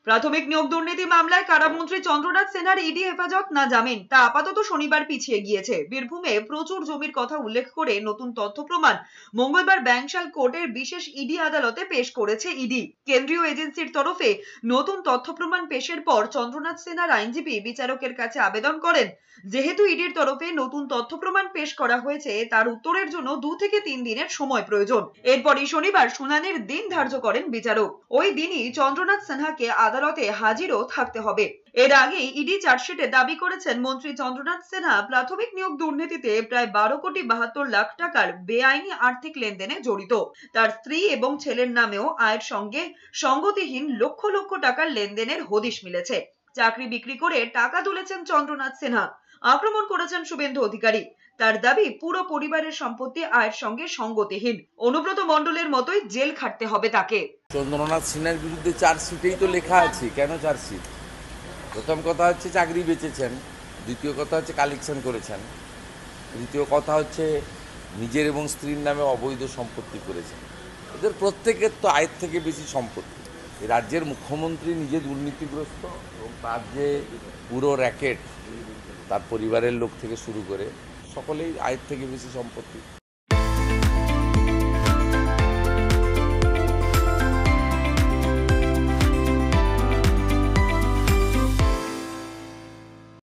প্রাথমিক নিয়োগ দুর্নীতি মামলায় কারামন্ত্রী চন্দ্রনাথ সেনহার ইডি হেফাজত না জামিন তা আপাতত শনিবার পিছিয়ে গিয়েছে। বীরভূমে প্রচুর জমির কথা উল্লেখ করে নতুন তথ্য প্রমাণ মঙ্গলবার ব্যাংশাল কোর্টের বিশেষ ইডি আদালতে পেশ করেছে ইডি। কেন্দ্রীয় এজেন্সির তরফে নতুন তথ্য প্রমাণ পেশের পর চন্দ্রনাথ সেনহার আইনজীবী বিচারকের কাছে আবেদন করেন, যেহেতু ইডির তরফে নতুন তথ্য প্রমাণ পেশ করা হয়েছে তার উত্তরের জন্য 2 থেকে 3 দিনের সময় প্রয়োজন। এরপরই শনিবার শুনানির দিন ধার্য করেন বিচারক। ওই দিনই চন্দ্রনাথ সিনহাকে আদালতে হাজিরও থাকতে হবে। এর আগেই ইডি চার্জশিটে দাবি করেছেন মন্ত্রী চন্দ্রনাথ সিনহা প্রাথমিক নিয়োগ দুর্নীতিতে প্রায় 12,72,00,000 টাকার বেআইনি আর্থিক লেনদেনে জড়িত। তার স্ত্রী এবং ছেলের নামেও আয়ের সঙ্গে সঙ্গতিহীন লক্ষ লক্ষ টাকার লেনদেনের হদিশ মিলেছে। চাকরি বিক্রি করে টাকা তুলেছেন চন্দ্রনাথ সিনহা, আক্রমণ করেছেন শুভেন্দু অধিকারী। তার দাবি পুরো পরিবারের সম্পত্তি আয়ের সঙ্গে সঙ্গতিহীন। অনুব্রত মণ্ডলের মতোই জেল খাটতে হবে তাকে। চন্দ্রনাথ সিনহার বিরুদ্ধে চার্জশিটেই তো লেখা আছে। কেন চার্জশিট? প্রথম কথা হচ্ছে চাকরি বেচেছেন, দ্বিতীয় কথা হচ্ছে কালেকশন করেছেন, তৃতীয় কথা হচ্ছে নিজের এবং স্ত্রীর নামে অবৈধ সম্পত্তি করেছেন। এদের প্রত্যেকের তো আয়ের থেকে বেশি সম্পত্তি। এই রাজ্যের মুখ্যমন্ত্রী নিজে দুর্নীতিগ্রস্ত এবং তার যে পুরো র্যাকেট, তার পরিবারের লোক থেকে শুরু করে সকলেই আয়ের থেকে বেশি সম্পত্তি।